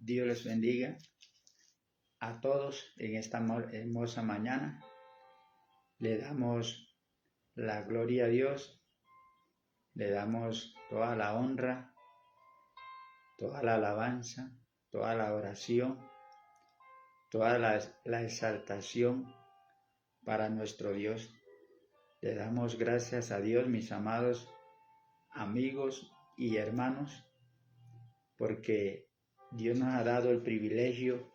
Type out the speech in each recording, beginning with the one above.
Dios les bendiga a todos en esta hermosa mañana. Le damos la gloria a Dios, le damos toda la honra, toda la alabanza, toda la oración, toda la exaltación para nuestro Dios. Le damos gracias a Dios, mis amados amigos y hermanos, porque Dios nos ha dado el privilegio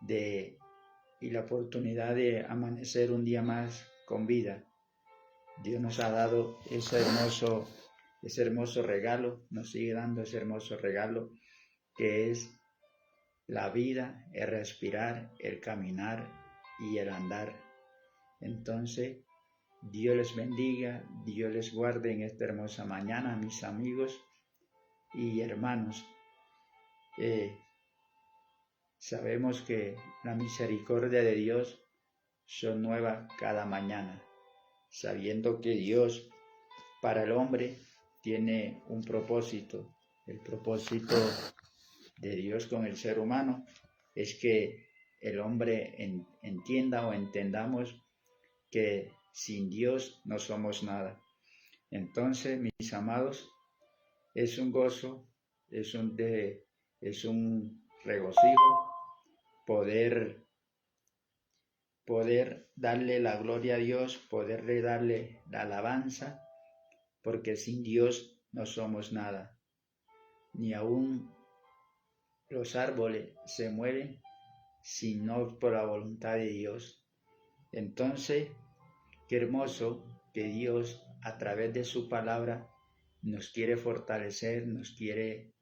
y la oportunidad de amanecer un día más con vida. Dios nos ha dado ese hermoso regalo, nos sigue dando ese hermoso regalo que es la vida, el respirar, el caminar y el andar. Entonces, Dios les bendiga, Dios les guarde en esta hermosa mañana, mis amigos y hermanos. Sabemos que la misericordia de Dios son nuevas cada mañana, sabiendo que Dios para el hombre tiene un propósito. El propósito de Dios con el ser humano es que el hombre entienda o entendamos que sin Dios no somos nada. Entonces, mis amados, es un gozo, es un regocijo poder darle la gloria a Dios, poderle darle la alabanza, porque sin Dios no somos nada. Ni aún los árboles se mueven sino por la voluntad de Dios. Entonces, qué hermoso que Dios a través de su palabra nos quiere fortalecer, nos quiere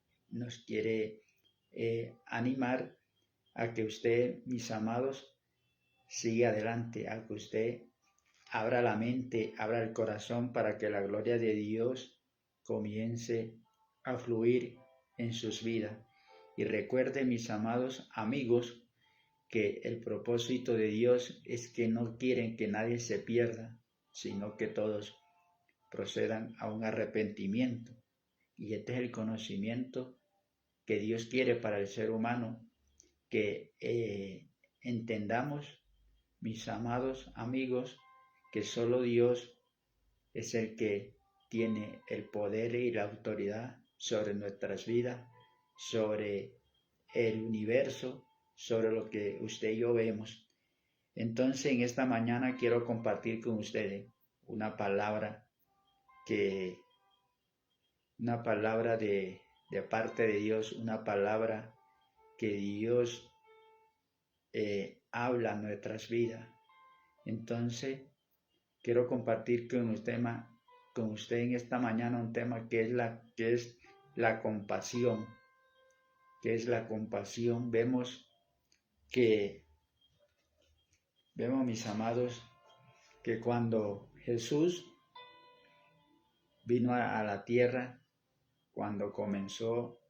animar a que usted, mis amados, siga adelante, a que usted abra la mente, abra el corazón para que la gloria de Dios comience a fluir en sus vidas. Y recuerde, mis amados amigos, que el propósito de Dios es que no quieren que nadie se pierda, sino que todos procedan a un arrepentimiento. Y este es el conocimiento que Dios quiere para el ser humano, que entendamos, mis amados amigos, que solo Dios es el que tiene el poder y la autoridad sobre nuestras vidas, sobre el universo, sobre lo que usted y yo vemos. Entonces, en esta mañana quiero compartir con ustedes una palabra de parte de Dios, una palabra que Dios habla en nuestras vidas. Entonces, quiero compartir con usted en esta mañana un tema que es la compasión. ¿Qué es la compasión? Vemos, mis amados, que cuando Jesús vino a la tierra, cuando comenzó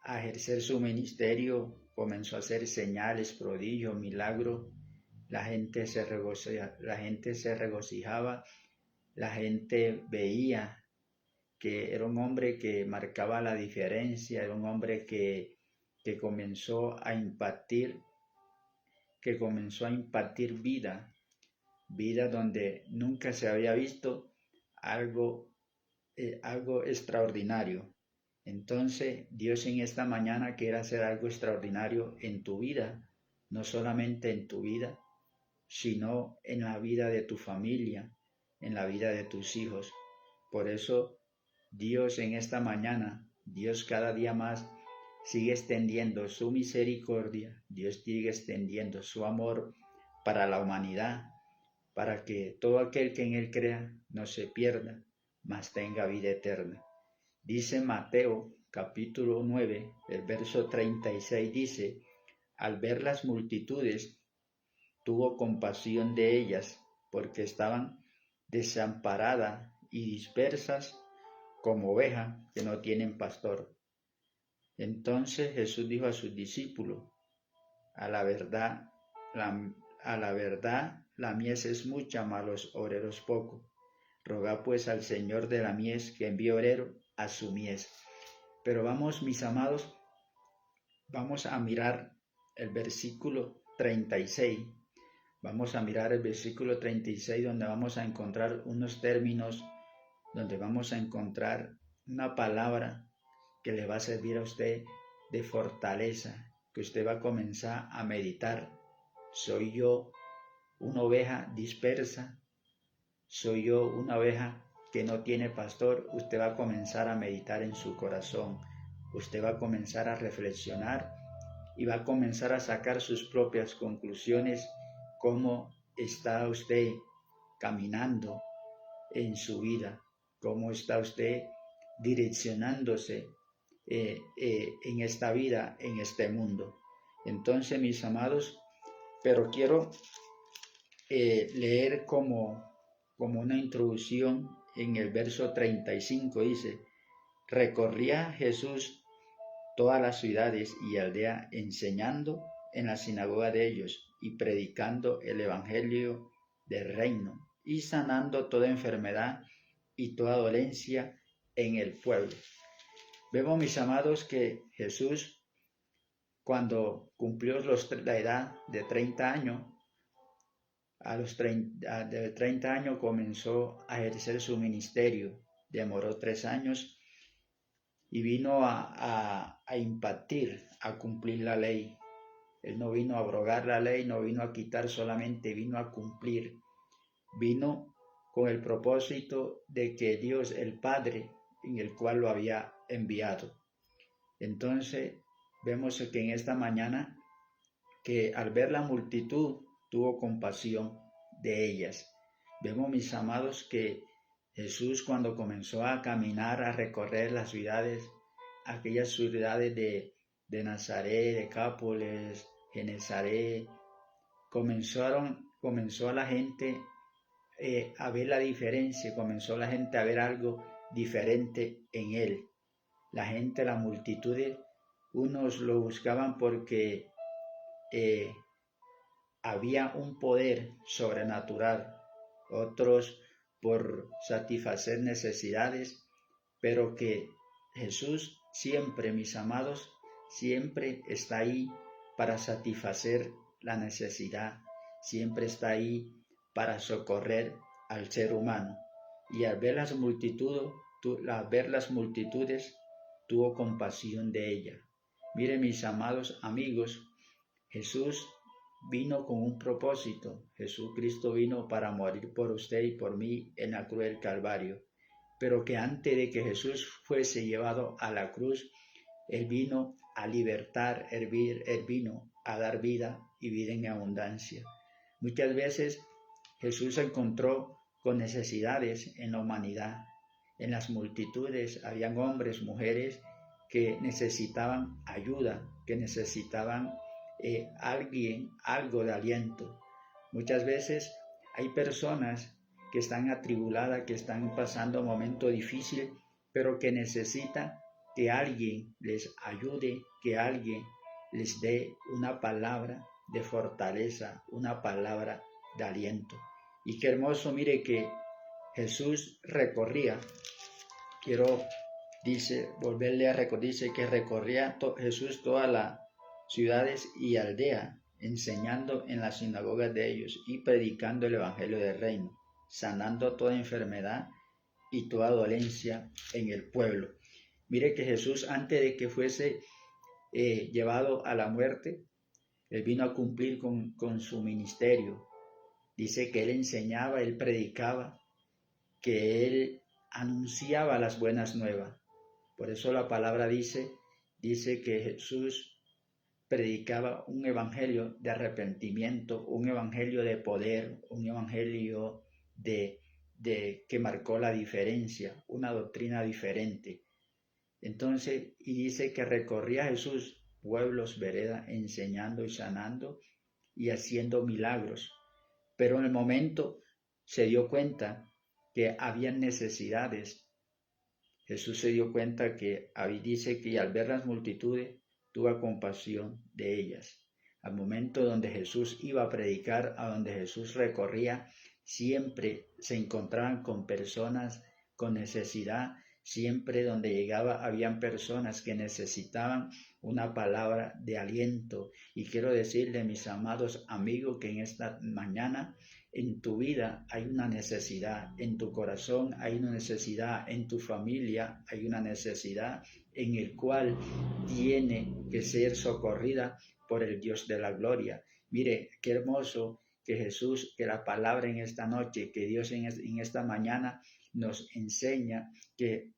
a ejercer su ministerio, comenzó a hacer señales, prodigios, milagros, la gente se regocijaba, la gente veía que era un hombre que marcaba la diferencia, era un hombre que comenzó a impartir vida donde nunca se había visto algo extraordinario. Entonces, Dios en esta mañana quiere hacer algo extraordinario en tu vida, no solamente en tu vida, sino en la vida de tu familia, en la vida de tus hijos. Por eso, Dios en esta mañana, Dios cada día más sigue extendiendo su misericordia, Dios sigue extendiendo su amor para la humanidad, para que todo aquel que en Él crea no se pierda, mas tenga vida eterna. Dice Mateo capítulo 9, el verso 36 dice: al ver las multitudes, tuvo compasión de ellas, porque estaban desamparadas y dispersas como ovejas que no tienen pastor. Entonces Jesús dijo a sus discípulos: a la verdad, la mies es mucha, mas los obreros pocos. Rogad pues al Señor de la mies que envíe obrero a su mies. Pero vamos, mis amados, vamos a mirar el versículo 36. Vamos a mirar el versículo 36 donde vamos a encontrar unos términos, donde vamos a encontrar una palabra que le va a servir a usted de fortaleza, que usted va a comenzar a meditar. ¿Soy yo una oveja dispersa? ¿Soy yo una oveja que no tiene pastor? Usted va a comenzar a meditar en su corazón. Usted va a comenzar a reflexionar y va a comenzar a sacar sus propias conclusiones. ¿Cómo está usted caminando en su vida? ¿Cómo está usted direccionándose en esta vida, en este mundo? Entonces, mis amados, pero quiero leer como una introducción en el verso 35. Dice: recorría Jesús todas las ciudades y aldeas, enseñando en la sinagoga de ellos y predicando el evangelio del reino y sanando toda enfermedad y toda dolencia en el pueblo. Vemos, mis amados, que Jesús, cuando cumplió la edad de 30 años, de 30 años comenzó a ejercer su ministerio. Demoró 3 años y vino a impartir, a cumplir la ley. Él no vino a abrogar la ley, no vino a quitar solamente, vino a cumplir. Vino con el propósito de que Dios, el Padre, en el cual lo había enviado. Entonces, vemos que en esta mañana, que al ver la multitud, tuvo compasión de ellas. Vemos, mis amados, que Jesús, cuando comenzó a caminar, a recorrer las ciudades, aquellas ciudades de Nazaret, Decápolis, Genezaret, comenzó a la gente a ver la diferencia, comenzó la gente a ver algo diferente en él. La gente, la multitud, unos lo buscaban porque había un poder sobrenatural, otros por satisfacer necesidades, pero que Jesús siempre, mis amados, siempre está ahí para satisfacer la necesidad, siempre está ahí para socorrer al ser humano. Y al ver las multitudes, tuvo compasión de ella. Miren, mis amados amigos, Jesús vino con un propósito. Jesucristo vino para morir por usted y por mí en la cruz del Calvario. Pero que antes de que Jesús fuese llevado a la cruz, Él vino a libertar, Él vino a dar vida y vida en abundancia. Muchas veces Jesús se encontró con necesidades en la humanidad. En las multitudes habían hombres, mujeres que necesitaban ayuda, que necesitaban algo de aliento. Muchas veces hay personas que están atribuladas, que están pasando un momento difícil, pero que necesitan que alguien les ayude, que alguien les dé una palabra de fortaleza, una palabra de aliento. Y qué hermoso, mire que Jesús recorría, volverle a recordar, dice que recorría Jesús todas las ciudades y aldeas, enseñando en las sinagogas de ellos y predicando el evangelio del reino, sanando toda enfermedad y toda dolencia en el pueblo. Mire que Jesús, antes de que fuese llevado a la muerte, Él vino a cumplir con su ministerio. Dice que Él enseñaba, Él predicaba, que Él anunciaba las buenas nuevas. Por eso la palabra dice que Jesús predicaba un evangelio de arrepentimiento, un evangelio de poder, un evangelio que marcó la diferencia, una doctrina diferente. Entonces, y dice que recorría Jesús pueblos, veredas, enseñando y sanando y haciendo milagros. Pero en el momento se dio cuenta que había necesidades. Jesús se dio cuenta que dice que al ver las multitudes tuvo compasión de ellas. Al momento donde Jesús iba a predicar, a donde Jesús recorría, siempre se encontraban con personas con necesidad, Siempre donde llegaba habían personas que necesitaban una palabra de aliento. Y quiero decirle, mis amados amigos, que en esta mañana en tu vida hay una necesidad, en tu corazón hay una necesidad, en tu familia hay una necesidad en el cual tiene que ser socorrida por el Dios de la gloria. Mire, qué hermoso que Jesús, que la palabra en esta noche, que Dios en esta mañana nos enseña que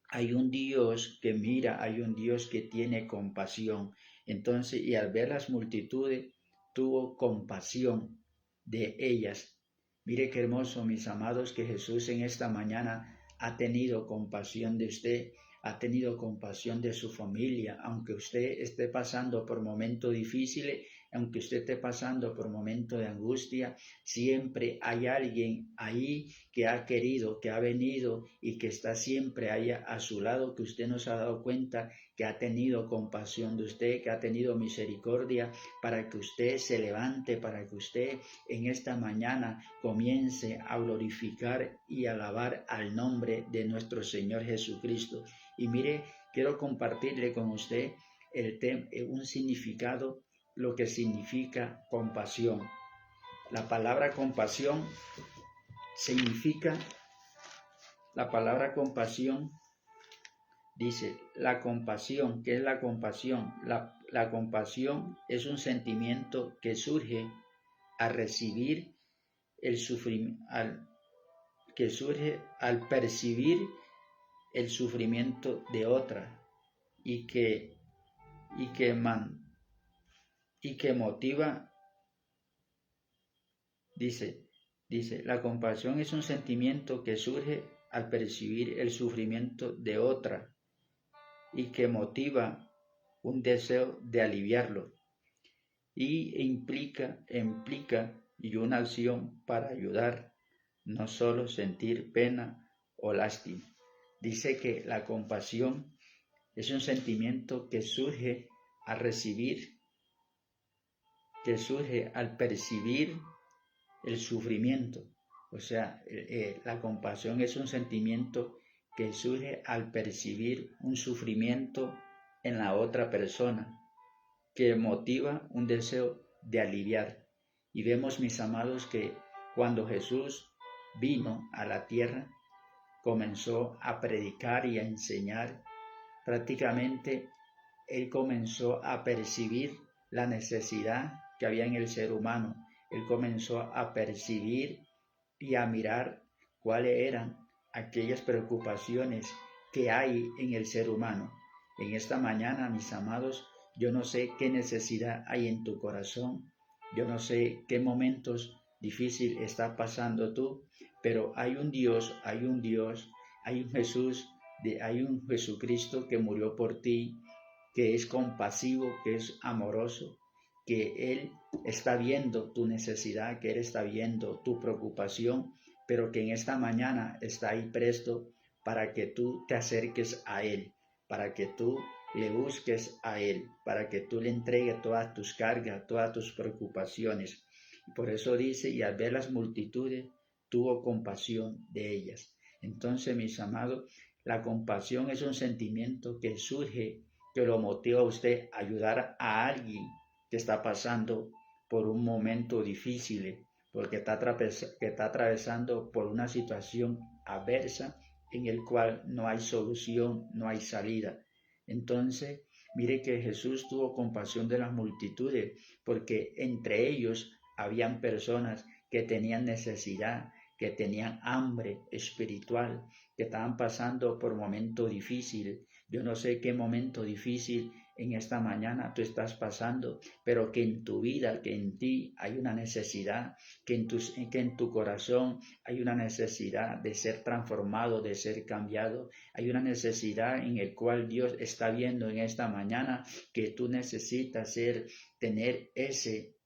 hay un Dios que mira, hay un Dios que tiene compasión. Entonces, y al ver las multitudes, tuvo compasión de ellas. Mire qué hermoso, mis amados, que Jesús en esta mañana ha tenido compasión de usted, ha tenido compasión de su familia, aunque usted esté pasando por momentos difíciles, aunque usted esté pasando por momentos de angustia, siempre hay alguien ahí que ha querido, que ha venido y que está siempre ahí a su lado, que usted no se ha dado cuenta, que ha tenido compasión de usted, que ha tenido misericordia para que usted se levante, para que usted en esta mañana comience a glorificar y alabar al nombre de nuestro Señor Jesucristo. Y mire, quiero compartirle con usted un significado, lo que significa compasión. La palabra compasión significa, la palabra compasión dice, la compasión, ¿qué es la compasión? La compasión es un sentimiento que surge a recibir el sufrimiento, que surge al percibir el sufrimiento de otra y que motiva. Dice, la compasión es un sentimiento que surge al percibir el sufrimiento de otra y que motiva un deseo de aliviarlo y implica y una acción para ayudar, no solo sentir pena o lástima. Dice que la compasión es un sentimiento que surge al recibir, que surge al percibir el sufrimiento. O sea, la compasión es un sentimiento que surge al percibir un sufrimiento en la otra persona, que motiva un deseo de aliviar. Y vemos, mis amados, que cuando Jesús vino a la tierra, comenzó a predicar y a enseñar, prácticamente él comenzó a percibir la necesidad que había en el ser humano. Él comenzó a percibir y a mirar cuáles eran aquellas preocupaciones que hay en el ser humano. En esta mañana, mis amados, yo no sé qué necesidad hay en tu corazón, yo no sé qué momentos difíciles estás pasando tú, pero hay un Dios, hay un Jesús, hay un Jesucristo que murió por ti, que es compasivo, que es amoroso, que Él está viendo tu necesidad, que Él está viendo tu preocupación, pero que en esta mañana está ahí presto para que tú te acerques a Él, para que tú le busques a Él, para que tú le entregues todas tus cargas, todas tus preocupaciones. Y por eso dice, y al ver las multitudes, tuvo compasión de ellas. Entonces, mis amados, la compasión es un sentimiento que surge, que lo motiva a usted a ayudar a alguien que está pasando por un momento difícil, porque está atravesando por una situación adversa en el cual no hay solución, no hay salida. Entonces, mire que Jesús tuvo compasión de las multitudes, porque entre ellos habían personas que tenían necesidad, que tenían hambre espiritual, que estaban pasando por momentos difíciles. Yo no sé qué momento difícil en esta mañana tú estás pasando, pero que en tu vida, que en ti hay una necesidad, que en tu corazón hay una necesidad de ser transformado, de ser cambiado. Hay una necesidad en el cual Dios está viendo en esta mañana que tú necesitas tener ese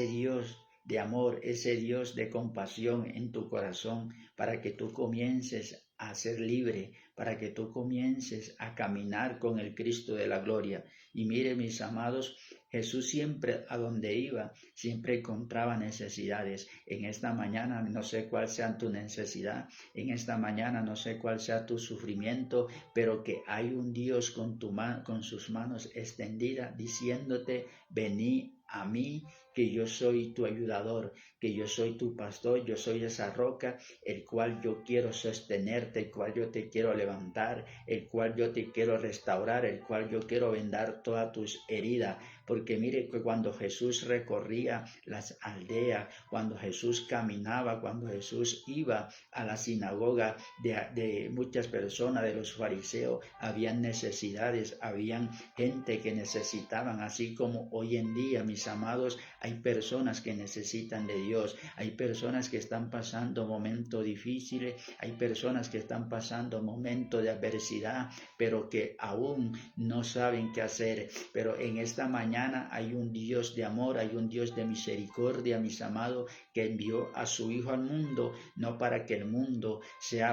Dios de amor, ese Dios de compasión en tu corazón, para que tú comiences a ser libre, para que tú comiences a caminar con el Cristo de la gloria. Y mire, mis amados, Jesús siempre a donde iba, siempre encontraba necesidades. En esta mañana no sé cuál sea tu necesidad, en esta mañana no sé cuál sea tu sufrimiento, pero que hay un Dios con sus manos extendidas diciéndote, vení a mí, que yo soy tu ayudador, que yo soy tu pastor, yo soy esa roca, el cual yo quiero sostenerte, el cual yo te quiero levantar, el cual yo te quiero restaurar, el cual yo quiero vendar todas tus heridas. Porque mire que cuando Jesús recorría las aldeas, cuando Jesús caminaba, cuando Jesús iba a la sinagoga de muchas personas, de los fariseos, habían necesidades, habían gente que necesitaban, así como hoy en día, mis amados, hay personas que necesitan de Dios, hay personas que están pasando momentos difíciles, hay personas que están pasando momentos de adversidad, pero que aún no saben qué hacer. Pero en esta mañana hay un Dios de amor, hay un Dios de misericordia, mis amados, que envió a su Hijo al mundo, no para que el mundo se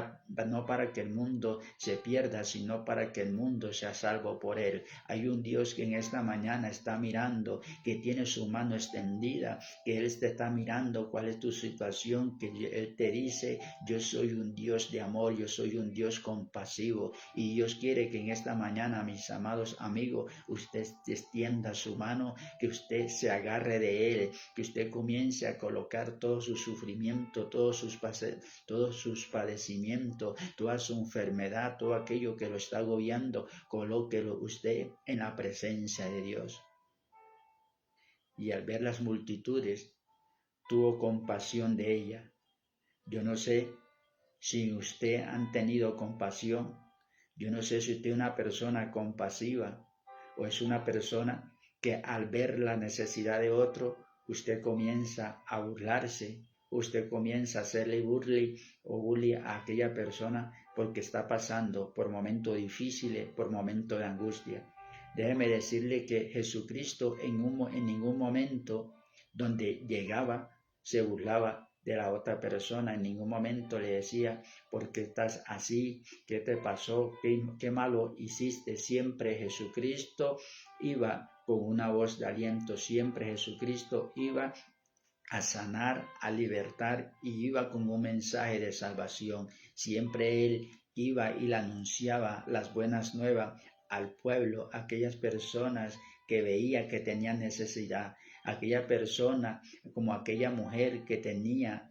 pierda, sino para que el mundo sea salvo por él. Hay un Dios que en esta mañana está mirando, que tiene su mano extendida, que Él te está mirando cuál es tu situación, que Él te dice, yo soy un Dios de amor, yo soy un Dios compasivo, y Dios quiere que en esta mañana, mis amados amigos, usted extienda su mano, que usted se agarre de Él, que usted comience a colocar todo su sufrimiento, todos sus padecimientos, toda su enfermedad, todo aquello que lo está agobiando, colóquelo usted en la presencia de Dios. Y al ver las multitudes, tuvo compasión de ella. Yo no sé si usted han tenido compasión, yo no sé si usted es una persona compasiva o es una persona que al ver la necesidad de otro, usted comienza a burlarse, usted comienza a hacerle bully a aquella persona porque está pasando por momentos difíciles, por momentos de angustia. Déjeme decirle que Jesucristo en ningún momento donde llegaba se burlaba de la otra persona, en ningún momento le decía, ¿por qué estás así? ¿Qué te pasó? ¿Qué malo hiciste? Siempre Jesucristo iba con una voz de aliento, siempre Jesucristo iba a sanar, a libertar y iba con un mensaje de salvación. Siempre Él iba y le anunciaba las buenas nuevas al pueblo, a aquellas personas que veía que tenían necesidad, aquella persona como aquella mujer que tenía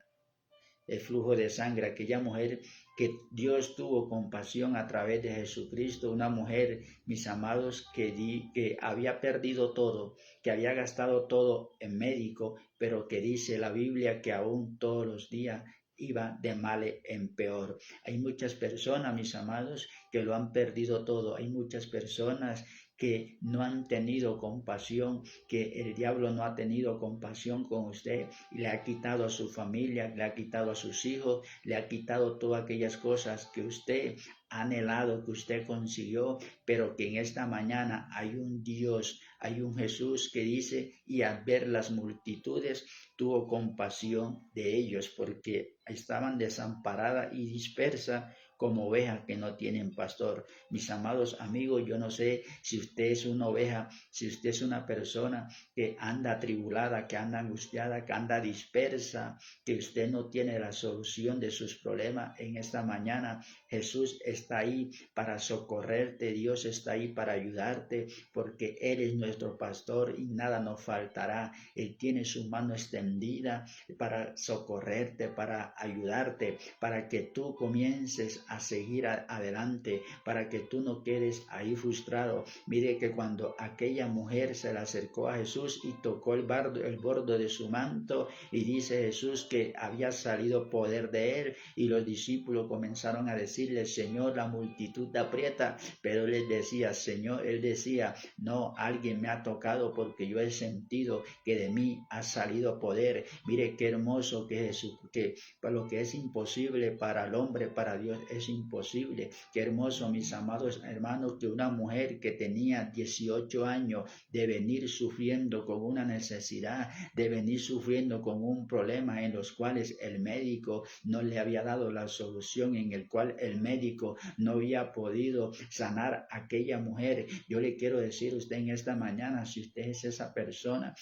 el flujo de sangre, aquella mujer que Dios tuvo compasión a través de Jesucristo, una mujer, mis amados, que había perdido todo, que había gastado todo en médico, pero que dice la Biblia que aún todos los días iba de mal en peor. Hay muchas personas, mis amados, que lo han perdido todo. Hay muchas personas que no han tenido compasión, que el diablo no ha tenido compasión con usted y le ha quitado a su familia, le ha quitado a sus hijos, le ha quitado todas aquellas cosas que usted ha anhelado, que usted consiguió, pero que en esta mañana hay un Dios, hay un Jesús que dice, y al ver las multitudes tuvo compasión de ellos porque estaban desamparadas y dispersas como ovejas que no tienen pastor. Mis amados amigos, yo no sé si usted es una oveja, si usted es una persona que anda atribulada, que anda angustiada, que anda dispersa, que usted no tiene la solución de sus problemas en esta mañana. Jesús está ahí para socorrerte, Dios está ahí para ayudarte, porque Él es nuestro pastor y nada nos faltará. Él tiene su mano extendida para socorrerte, para ayudarte, para que tú comiences a seguir adelante, para que tú no quedes ahí frustrado. Mire que cuando aquella mujer se le acercó a Jesús y tocó el borde de su manto, y dice Jesús que había salido poder de él, y los discípulos comenzaron a decirle, Señor, la multitud te aprieta, pero él decía, Señor, él decía, no, alguien me ha tocado porque yo he sentido que de mí ha salido poder. Mire qué hermoso que Jesús, que lo que es imposible para el hombre, para Dios es es imposible. Qué hermoso, mis amados hermanos, que una mujer que tenía 18 años de venir sufriendo con una necesidad, de venir sufriendo con un problema en los cuales el médico no le había dado la solución, en el cual el médico no había podido sanar a aquella mujer. Yo le quiero decir a usted en esta mañana, si usted es esa persona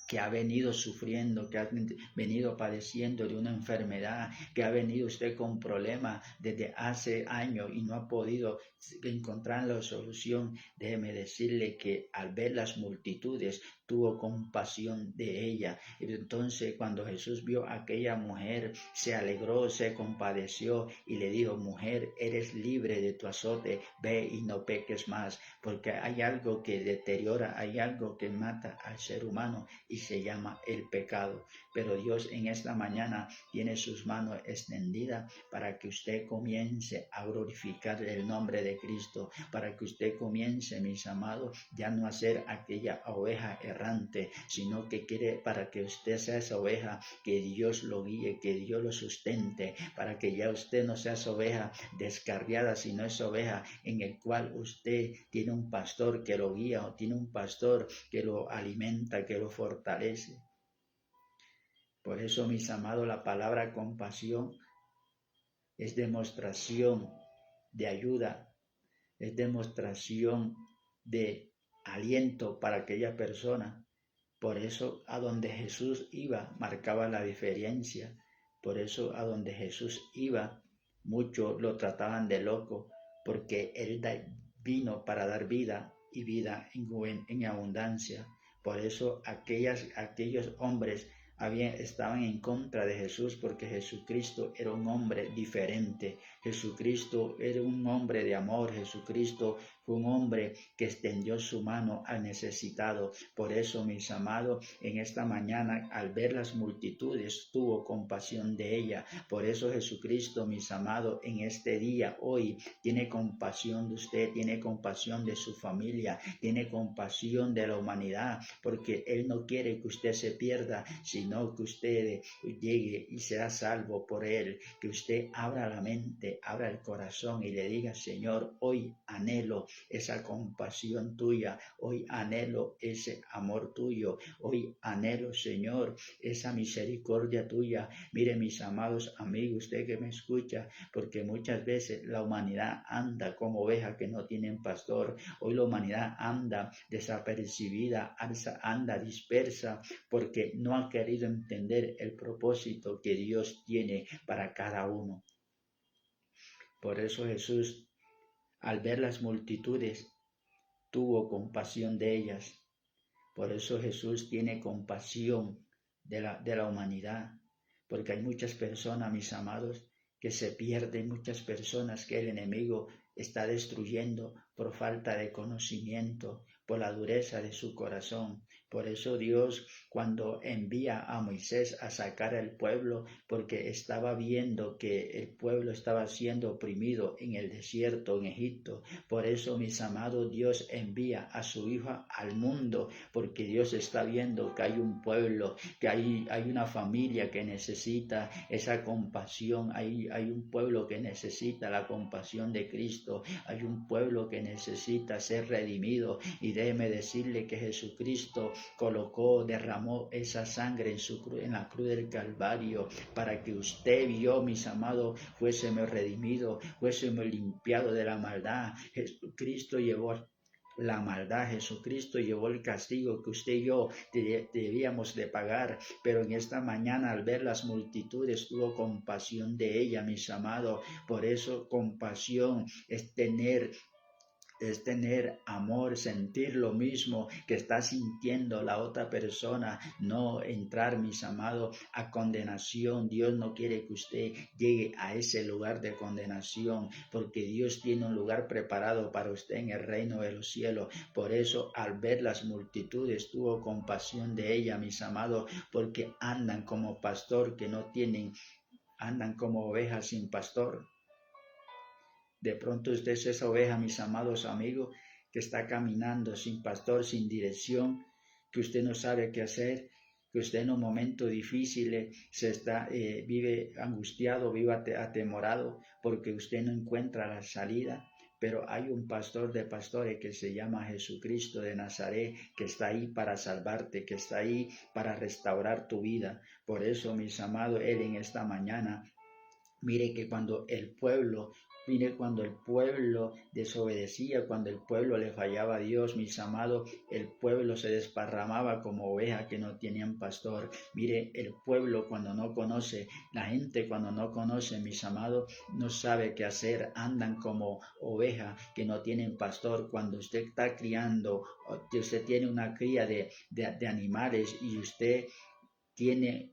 que ha venido sufriendo, que ha venido padeciendo de una enfermedad, que ha venido usted con problemas desde hace años y no ha podido encontrar la solución, déjeme decirle que al ver las multitudes tuvo compasión de ella. Entonces, cuando Jesús vio a aquella mujer, se alegró, se compadeció y le dijo: mujer, eres libre de tu azote, ve y no peques más, porque hay algo que deteriora, hay algo que mata al ser humano y se llama el pecado. Pero Dios en esta mañana tiene sus manos extendidas para que usted comience a glorificar el nombre de Cristo, para que usted comience, mis amados, ya no a ser aquella oveja errante, sino que quiere para que usted sea esa oveja, que Dios lo guíe, que Dios lo sustente, para que ya usted no sea esa oveja descarriada, sino esa oveja en el cual usted tiene un pastor que lo guía, o tiene un pastor que lo alimenta, que lo fortalece. Por eso, mis amados, la palabra compasión es demostración de ayuda, es demostración de aliento para aquella persona. Por eso a donde Jesús iba marcaba la diferencia. Por eso a donde Jesús iba muchos lo trataban de loco, porque Él vino para dar vida y vida en abundancia. Por eso aquellos hombres estaban en contra de Jesús, porque Jesucristo era un hombre diferente. Jesucristo era un hombre de amor. Jesucristo fue un hombre que extendió su mano al necesitado. Por eso, mis amados, en esta mañana, al ver las multitudes, tuvo compasión de ella. Por eso Jesucristo, mis amados, en este día, hoy, tiene compasión de usted, tiene compasión de su familia, tiene compasión de la humanidad, porque Él no quiere que usted se pierda, sino que usted llegue y sea salvo por Él, que usted abra la mente, abra el corazón y le diga: Señor, hoy anhelo esa compasión tuya, hoy anhelo ese amor tuyo, hoy anhelo, Señor, esa misericordia tuya. Mire, mis amados amigos, usted que me escucha, porque muchas veces la humanidad anda como ovejas que no tienen pastor. Hoy la humanidad anda desapercibida, anda dispersa, porque no ha querido entender el propósito que Dios tiene para cada uno. Por eso Jesús, al ver las multitudes, tuvo compasión de ellas. Por eso Jesús tiene compasión de la humanidad, porque hay muchas personas, mis amados, que se pierden, muchas personas que el enemigo está destruyendo por falta de conocimiento, por la dureza de su corazón. Por eso Dios, cuando envía a Moisés a sacar al pueblo, porque estaba viendo que el pueblo estaba siendo oprimido en el desierto, en Egipto, por eso, mis amados, Dios envía a su Hijo al mundo, porque Dios está viendo que hay un pueblo, que hay una familia que necesita esa compasión, hay un pueblo que necesita la compasión de Cristo, hay un pueblo que necesita ser redimido. Y déjeme decirle que Jesucristo derramó esa sangre en la cruz del Calvario, para que usted y yo, mis amados, fuésemos redimidos, fuésemos limpiados de la maldad. Jesucristo llevó la maldad, Jesucristo llevó el castigo que usted y yo debíamos de pagar, pero en esta mañana, al ver las multitudes, tuvo compasión de ella, mis amados. Por eso compasión es tener amor, sentir lo mismo que está sintiendo la otra persona, no entrar, mis amados, a condenación. Dios no quiere que usted llegue a ese lugar de condenación, porque Dios tiene un lugar preparado para usted en el reino de los cielos. Por eso, al ver las multitudes, tuvo compasión de ella, mis amados, porque andan como pastor que no tienen, andan como ovejas sin pastor. De pronto usted es esa oveja, mis amados amigos, que está caminando sin pastor, sin dirección, que usted no sabe qué hacer, que usted en un momento difícil vive angustiado, vive atemorado, porque usted no encuentra la salida. Pero hay un pastor de pastores que se llama Jesucristo de Nazaret, que está ahí para salvarte, que está ahí para restaurar tu vida. Por eso, mis amados, Él en esta mañana, mire cuando el pueblo desobedecía, cuando el pueblo le fallaba a Dios, mis amados, el pueblo se desparramaba como ovejas que no tenían pastor. Mire, el pueblo cuando no conoce, la gente cuando no conoce, mis amados, no sabe qué hacer, andan como ovejas que no tienen pastor. Cuando usted está criando, usted tiene una cría de animales y usted tiene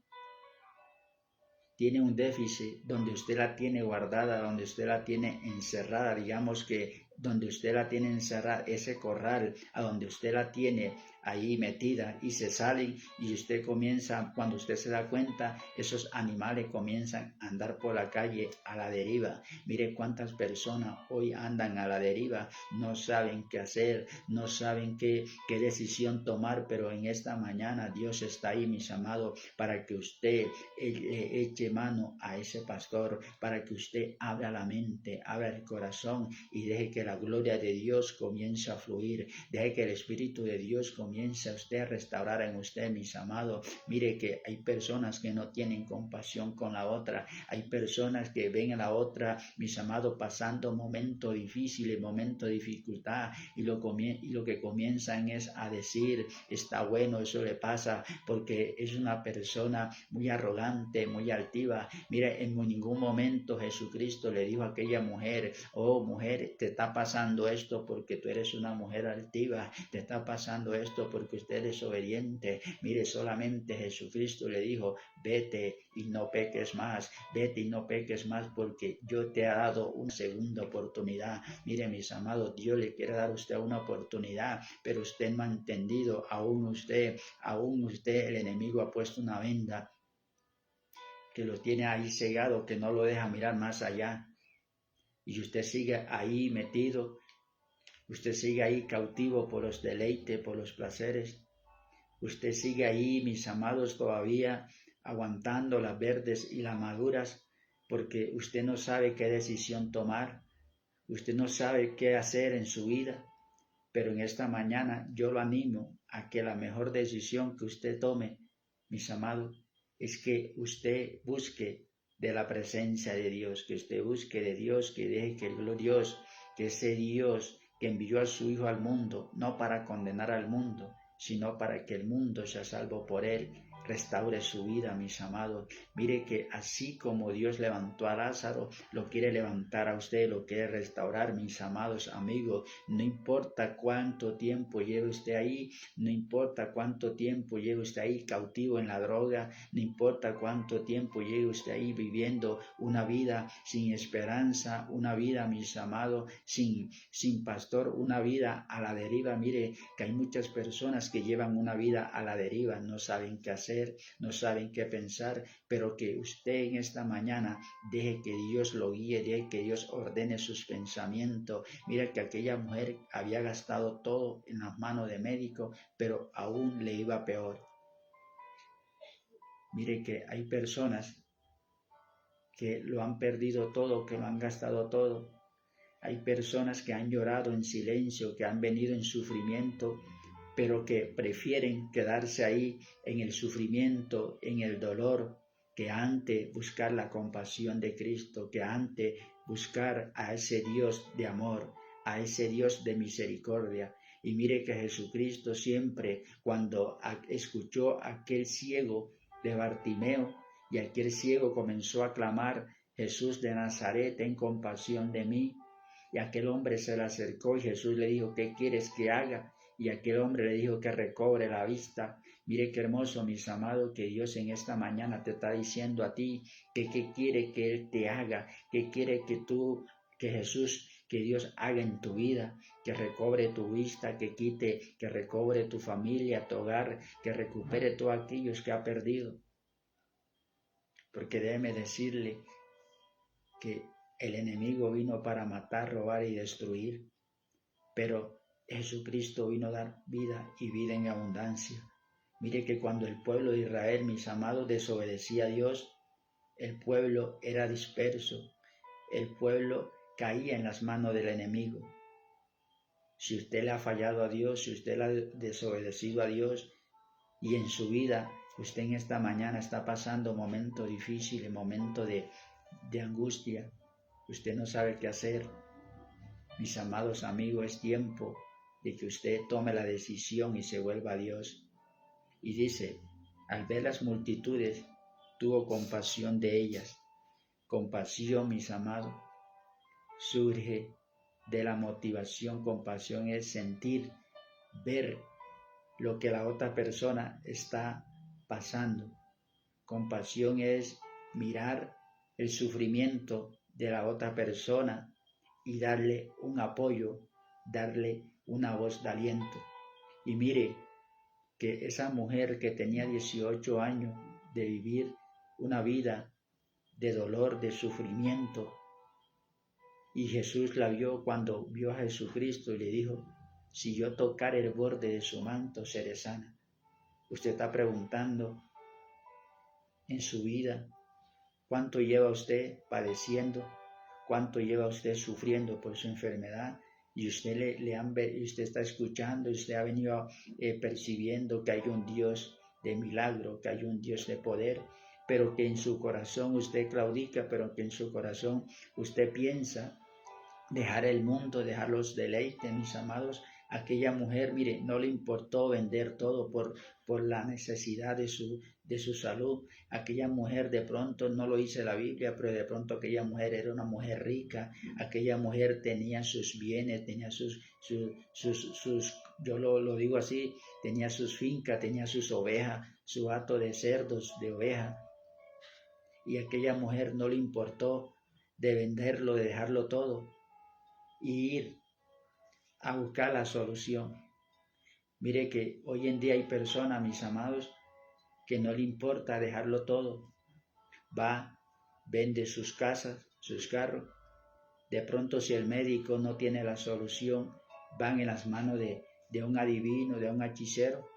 un déficit donde usted la tiene guardada, donde usted la tiene encerrada, digamos que donde usted la tiene encerrada, ese corral a donde usted la tiene ahí metida y se salen y usted comienza, cuando usted se da cuenta, esos animales comienzan a andar por la calle a la deriva. Mire cuántas personas hoy andan a la deriva, no saben qué hacer, no saben qué decisión tomar, pero en esta mañana Dios está ahí, mis amados, para que usted eche mano a ese pastor, para que usted abra la mente, abra el corazón y deje que la gloria de Dios comience a fluir, deje que el Espíritu de Dios comience a usted a restaurar en usted, mis amados. Mire que hay personas que no tienen compasión con la otra, hay personas que ven a la otra, mis amados, pasando momentos difíciles, momentos de dificultad y lo que comienzan es a decir, está bueno, eso le pasa porque es una persona muy arrogante, muy altiva. Mire, en ningún momento Jesucristo le dijo a aquella mujer, oh mujer, te está pasando esto porque tú eres una mujer altiva, te está pasando esto porque usted es obediente. Mire, solamente Jesucristo le dijo, vete y no peques más, vete y no peques más porque yo te he dado una segunda oportunidad. Mire, mis amados, Dios le quiere dar a usted una oportunidad, pero usted no ha entendido, aún usted, el enemigo ha puesto una venda que lo tiene ahí cegado, que no lo deja mirar más allá. Y usted sigue ahí metido, usted sigue ahí cautivo por los deleites, por los placeres. Usted sigue ahí, mis amados, todavía aguantando las verdes y las maduras, porque usted no sabe qué decisión tomar, usted no sabe qué hacer en su vida. Pero en esta mañana yo lo animo a que la mejor decisión que usted tome, mis amados, es que usted busque de la presencia de Dios, que usted busque de Dios, que deje que que ese Dios que envió a su Hijo al mundo, no para condenar al mundo, sino para que el mundo sea salvo por él, restaure su vida, mis amados. Mire que así como Dios levantó a Lázaro, lo quiere levantar a usted, lo quiere restaurar, mis amados amigos. No importa cuánto tiempo lleve usted ahí, no importa cuánto tiempo lleve usted ahí cautivo en la droga, no importa cuánto tiempo lleve usted ahí viviendo una vida sin esperanza, una vida, mis amados, sin pastor, una vida a la deriva. Mire que hay muchas personas que llevan una vida a la deriva, no saben qué hacer, no saben qué pensar, pero que usted en esta mañana deje que Dios lo guíe, deje que Dios ordene sus pensamientos. Mira que aquella mujer había gastado todo en las manos de médico, pero aún le iba peor. Mire que hay personas que lo han perdido todo, que lo han gastado todo. Hay personas que han llorado en silencio, que han venido en sufrimiento, pero que prefieren quedarse ahí en el sufrimiento, en el dolor, que antes buscar la compasión de Cristo, que antes buscar a ese Dios de amor, a ese Dios de misericordia. Y mire que Jesucristo siempre, cuando escuchó a aquel ciego de Bartimeo, y aquel ciego comenzó a clamar, Jesús de Nazaret, ten compasión de mí. Y aquel hombre se le acercó y Jesús le dijo, ¿qué quieres que haga? Y aquel hombre le dijo que recobre la vista. Mire qué hermoso, mis amados, que Dios en esta mañana te está diciendo a ti que qué quiere que Él te haga, qué quiere que Jesús, que Dios haga en tu vida, que recobre tu vista, que recobre tu familia, tu hogar, que recupere todo aquellos que ha perdido. Porque déjeme decirle que el enemigo vino para matar, robar y destruir, pero Jesucristo vino a dar vida y vida en abundancia. Mire que cuando el pueblo de Israel, mis amados, desobedecía a Dios, el pueblo era disperso, el pueblo caía en las manos del enemigo. Si usted le ha fallado a Dios, si usted le ha desobedecido a Dios y en su vida usted en esta mañana está pasando momentos difíciles, momentos de angustia, usted no sabe qué hacer, mis amados amigos, es tiempo de que usted tome la decisión y se vuelva a Dios. Y dice, al ver las multitudes, tuvo compasión de ellas. Compasión, mis amados, surge de la motivación. Compasión es sentir, ver lo que la otra persona está pasando. Compasión es mirar el sufrimiento de la otra persona y darle un apoyo, darle una voz de aliento. Y mire que esa mujer que tenía 18 años de vivir una vida de dolor, de sufrimiento, y Jesús la vio cuando vio a Jesucristo y le dijo, si yo tocar el borde de su manto, seré sana. Usted está preguntando en su vida, ¿cuánto lleva usted padeciendo? ¿Cuánto lleva usted sufriendo por su enfermedad? Y usted usted está escuchando, usted ha venido percibiendo que hay un Dios de milagro, que hay un Dios de poder, pero que en su corazón usted claudica, pero que en su corazón usted piensa dejar el mundo, dejar los deleites, mis amados. Aquella mujer, mire, no le importó vender todo por la necesidad de su salud. Aquella mujer de pronto, no lo dice la Biblia, pero de pronto aquella mujer era una mujer rica. Aquella mujer tenía sus bienes, tenía yo lo digo así, tenía sus fincas, tenía sus ovejas, su hato de cerdos, de ovejas. Y aquella mujer no le importó de venderlo, de dejarlo todo y ir a buscar la solución. Mire que hoy en día hay personas, mis amados, que no le importa dejarlo todo. Va, vende sus casas, sus carros. De pronto, si el médico no tiene la solución, van en las manos de un adivino, de un hechicero,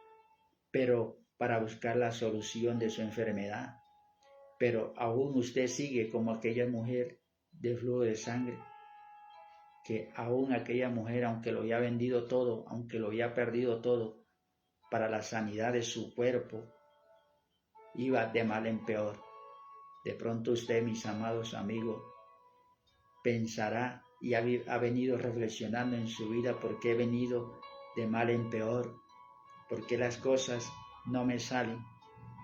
pero para buscar la solución de su enfermedad. Pero aún usted sigue como aquella mujer de flujo de sangre, que aún aquella mujer, aunque lo había vendido todo, aunque lo había perdido todo, para la sanidad de su cuerpo, iba de mal en peor. De pronto usted, mis amados amigos, pensará y ha venido reflexionando en su vida por qué he venido de mal en peor, por qué las cosas no me salen,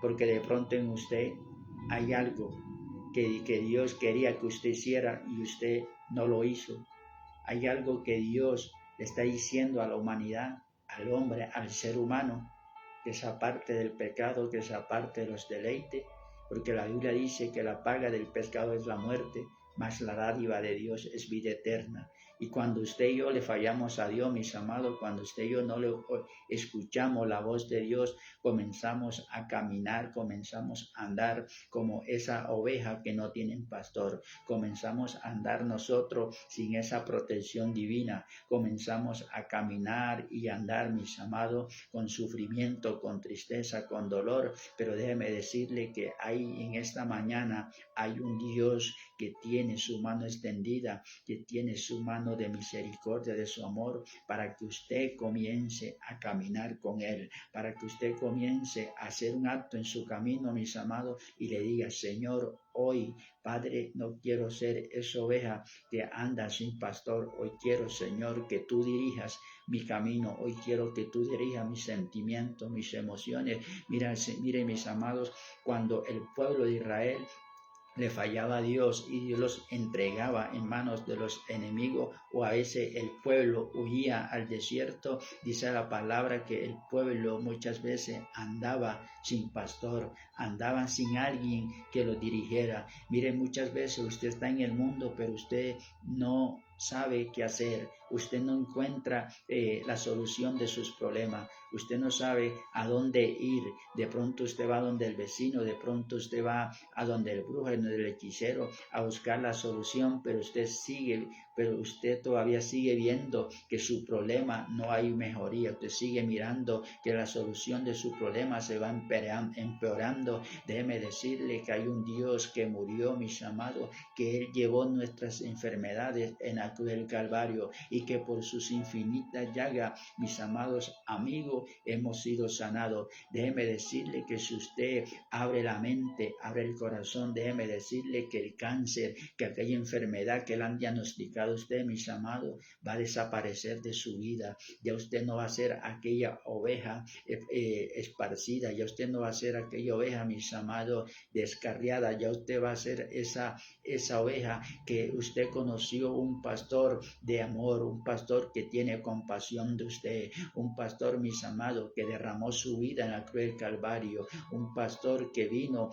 porque de pronto en usted hay algo que Dios quería que usted hiciera y usted no lo hizo. Hay algo que Dios le está diciendo a la humanidad, al hombre, al ser humano, que se aparte del pecado, que se aparte de los deleites, porque la Biblia dice que la paga del pecado es la muerte, mas la dádiva de Dios es vida eterna. Y cuando usted y yo le fallamos a Dios, mis amados, cuando usted y yo no le escuchamos la voz de Dios, comenzamos a caminar, comenzamos a andar como esa oveja que no tiene pastor. Comenzamos a andar nosotros sin esa protección divina. Comenzamos a caminar y andar, mis amados, con sufrimiento, con tristeza, con dolor. Pero déjeme decirle que en esta mañana hay un Dios que tiene su mano extendida, que tiene su mano de misericordia, de su amor, para que usted comience a caminar con Él, para que usted comience a hacer un acto en su camino, mis amados, y le diga, Señor, hoy, Padre, no quiero ser esa oveja que anda sin pastor. Hoy quiero, Señor, que tú dirijas mi camino. Hoy quiero que tú dirijas mis sentimientos, mis emociones. Mire, mis amados, cuando el pueblo de Israel le fallaba a Dios y Dios los entregaba en manos de los enemigos, o a veces el pueblo huía al desierto, dice la palabra que el pueblo muchas veces andaba sin pastor, andaba sin alguien que lo dirigiera. Mire, muchas veces usted está en el mundo, pero usted no sabe qué hacer, usted no encuentra la solución de sus problemas, usted no sabe a dónde ir. De pronto usted va a donde el vecino, de pronto usted va a donde el brujo, donde el hechicero, a buscar la solución, pero usted sigue pero usted todavía sigue viendo que su problema no hay mejoría, usted sigue mirando que la solución de su problema se va empeorando. Déjeme decirle que hay un Dios que murió, mis amados, que Él llevó nuestras enfermedades en la cruz del Calvario y que por sus infinitas llagas, mis amados amigos, hemos sido sanados. Déjeme decirle que si usted abre la mente, abre el corazón, déjeme decirle que el cáncer, que aquella enfermedad que le han diagnosticado a usted, mis amados, va a desaparecer de su vida. Ya usted no va a ser aquella oveja esparcida, ya usted no va a ser aquella oveja, mis amados, descarriada, ya usted va a ser esa oveja que usted conoció, un pastor de amor, un pastor que tiene compasión de usted, un pastor, mis amados, que derramó su vida en la cruz del Calvario, un pastor que vino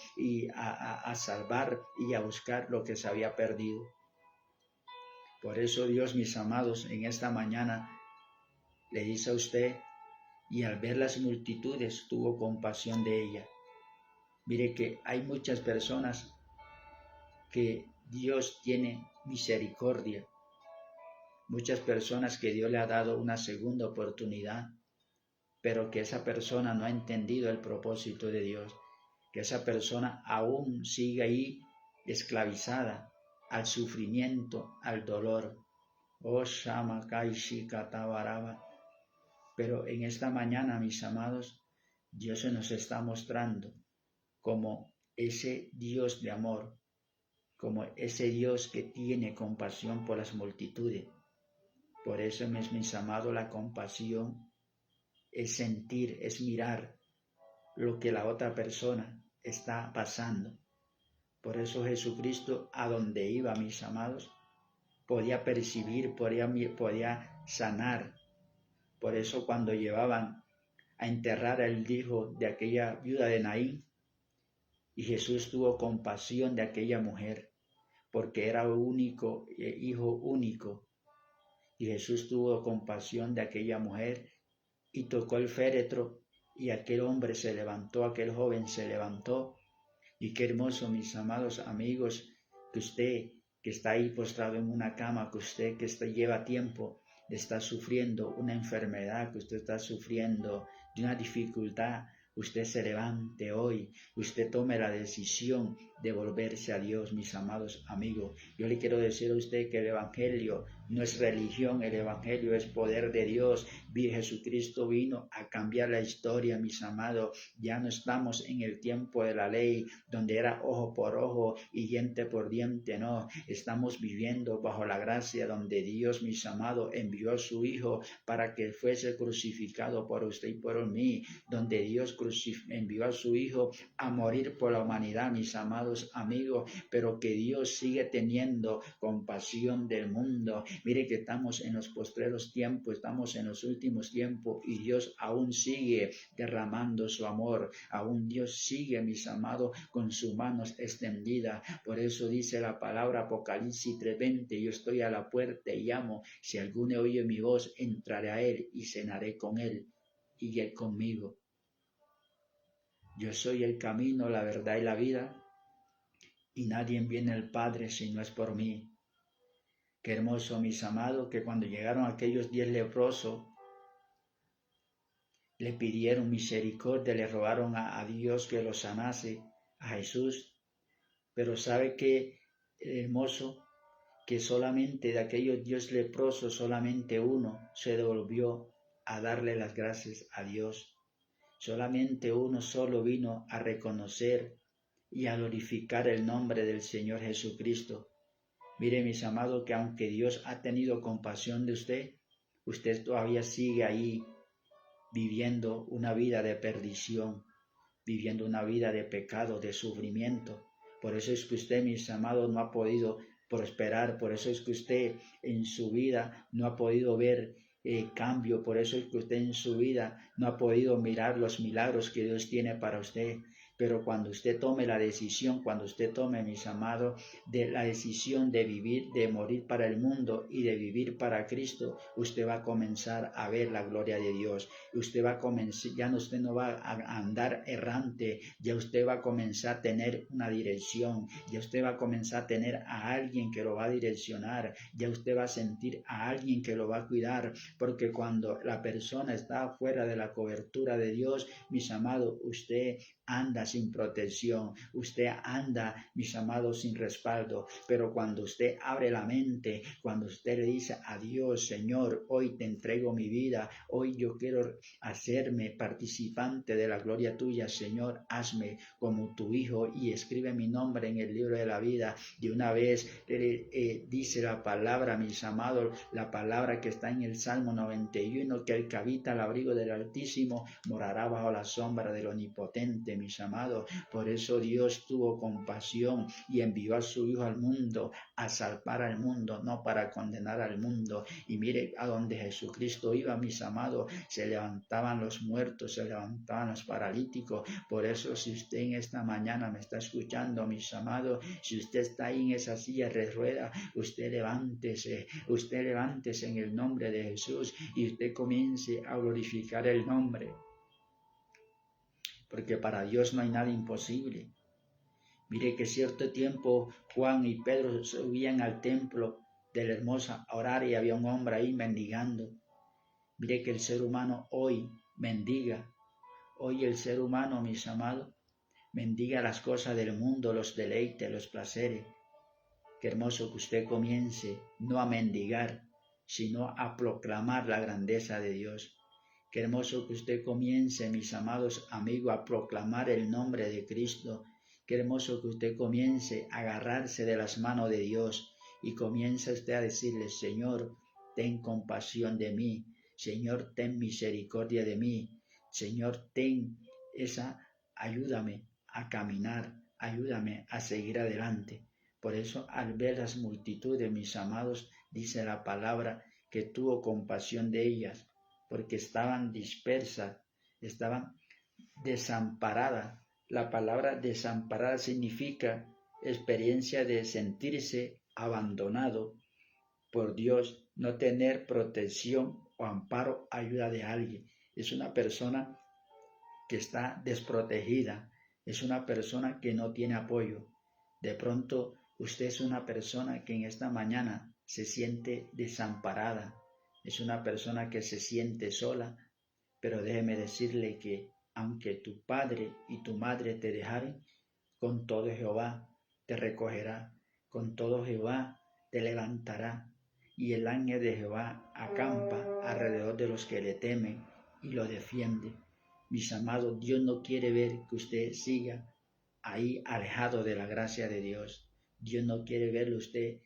a salvar y a buscar lo que se había perdido. Por eso Dios, mis amados, en esta mañana le dice a usted, y al ver las multitudes tuvo compasión de ella. Mire que hay muchas personas que Dios tiene misericordia, muchas personas que Dios le ha dado una segunda oportunidad, pero que esa persona no ha entendido el propósito de Dios, que esa persona aún sigue ahí esclavizada al sufrimiento, al dolor. Oh, Shamakai Shikatabaraba. Pero en esta mañana, mis amados, Dios se nos está mostrando como ese Dios de amor, como ese Dios que tiene compasión por las multitudes. Por eso, mis amados, la compasión es sentir, es mirar lo que la otra persona está pasando. Por eso Jesucristo, a donde iba, mis amados, podía percibir, podía sanar. Por eso cuando llevaban a enterrar al hijo de aquella viuda de Naín, y Jesús tuvo compasión de aquella mujer, porque era único, hijo único, y Jesús tuvo compasión de aquella mujer y tocó el féretro, y aquel hombre se levantó, aquel joven se levantó. Y qué hermoso, mis amados amigos, que usted que está ahí postrado en una cama, que usted que lleva tiempo, está sufriendo una enfermedad, que usted está sufriendo de una dificultad, usted se levante hoy, usted tome la decisión de volverse a Dios, mis amados amigos. Yo le quiero decir a usted que el Evangelio no es religión, el Evangelio es poder de Dios. Jesucristo vino a cambiar la historia, mis amados. Ya no estamos en el tiempo de la ley, donde era ojo por ojo y diente por diente, no. Estamos viviendo bajo la gracia donde Dios, mis amados, envió a su Hijo para que fuese crucificado por usted y por mí, donde Dios envió a su Hijo a morir por la humanidad, mis amados amigos, pero que Dios sigue teniendo compasión del mundo. Mire que estamos en los postreros tiempos, estamos en los últimos tiempos y Dios aún sigue derramando su amor, aún Dios sigue, mis amados, con sus manos extendidas. Por eso dice la palabra Apocalipsis 3:20, yo estoy a la puerta y llamo, si alguno oye mi voz, entraré a él y cenaré con él y él conmigo. Yo soy el camino, la verdad y la vida, y nadie viene al Padre si no es por mí. Qué hermoso, mis amados, que cuando llegaron aquellos 10 leprosos, le pidieron misericordia, le rogaron a Dios que los sanase, a Jesús. Pero ¿sabe qué hermoso? Que solamente de aquellos 10 leprosos, solamente uno se devolvió a darle las gracias a Dios. Solamente uno solo vino a reconocer y a glorificar el nombre del Señor Jesucristo. Mire, mis amados, que aunque Dios ha tenido compasión de usted, usted todavía sigue ahí viviendo una vida de perdición, viviendo una vida de pecado, de sufrimiento. Por eso es que usted, mis amados, no ha podido prosperar, por eso es que usted en su vida no ha podido ver cambio, por eso es que usted en su vida no ha podido mirar los milagros que Dios tiene para usted. Pero cuando usted tome la decisión, cuando usted tome, mis amados, de la decisión de vivir, de morir para el mundo y de vivir para Cristo, usted va a comenzar a ver la gloria de Dios. Usted va a comenzar, usted no va a andar errante, ya usted va a comenzar a tener una dirección, ya usted va a comenzar a tener a alguien que lo va a direccionar, ya usted va a sentir a alguien que lo va a cuidar, porque cuando la persona está fuera de la cobertura de Dios, mis amados, usted anda sin protección, usted anda, mis amados, sin respaldo. Pero cuando usted abre la mente, cuando usted le dice a Dios: Señor, hoy te entrego mi vida, hoy yo quiero hacerme participante de la gloria tuya, Señor, hazme como tu hijo y escribe mi nombre en el libro de la vida. De una vez dice la palabra, mis amados, la palabra que está en el Salmo 91, que el que habita al abrigo del Altísimo morará bajo la sombra del Omnipotente, mis amados. Por eso Dios tuvo compasión y envió a su Hijo al mundo a salvar al mundo, no para condenar al mundo. Y mire a donde Jesucristo iba, mis amados, se levantaban los muertos, se levantaban los paralíticos. Por eso, si usted en esta mañana me está escuchando, mis amados, si usted está ahí en esa silla de ruedas, usted levántese en el nombre de Jesús y usted comience a glorificar el nombre, porque para Dios no hay nada imposible. Mire que cierto tiempo Juan y Pedro subían al templo de la Hermosa a orar y había un hombre ahí mendigando. Mire que el ser humano hoy mendiga. Hoy el ser humano, mis amados, mendiga las cosas del mundo, los deleites, los placeres. Qué hermoso que usted comience no a mendigar, sino a proclamar la grandeza de Dios. Qué hermoso que usted comience, mis amados amigos, a proclamar el nombre de Cristo. Qué hermoso que usted comience a agarrarse de las manos de Dios y comience usted a decirle: Señor, ten compasión de mí. Señor, ten misericordia de mí. Señor, ayúdame a caminar, ayúdame a seguir adelante. Por eso, al ver las multitudes, mis amados, dice la palabra que tuvo compasión de ellas, porque estaban dispersas, estaban desamparadas. La palabra desamparada significa experiencia de sentirse abandonado por Dios, no tener protección o amparo, ayuda de alguien. Es una persona que está desprotegida, es una persona que no tiene apoyo. De pronto, usted es una persona que en esta mañana se siente desamparada, es una persona que se siente sola, pero déjeme decirle que aunque tu padre y tu madre te dejaren, con todo Jehová te recogerá, con todo Jehová te levantará, y el ángel de Jehová acampa alrededor de los que le temen y lo defiende. Mis amados, Dios no quiere ver que usted siga ahí alejado de la gracia de Dios. Dios no quiere verlo usted,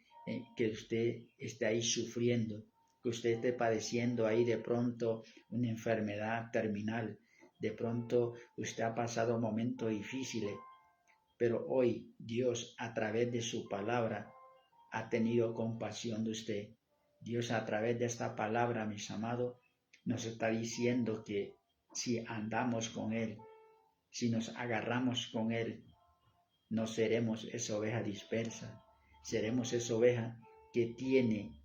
que usted esté ahí sufriendo, que usted esté padeciendo ahí de pronto una enfermedad terminal. De pronto usted ha pasado momentos difíciles, pero hoy Dios, a través de su palabra, ha tenido compasión de usted. Dios, a través de esta palabra, mis amados, nos está diciendo que si andamos con Él, si nos agarramos con Él, no seremos esa oveja dispersa, seremos esa oveja que tiene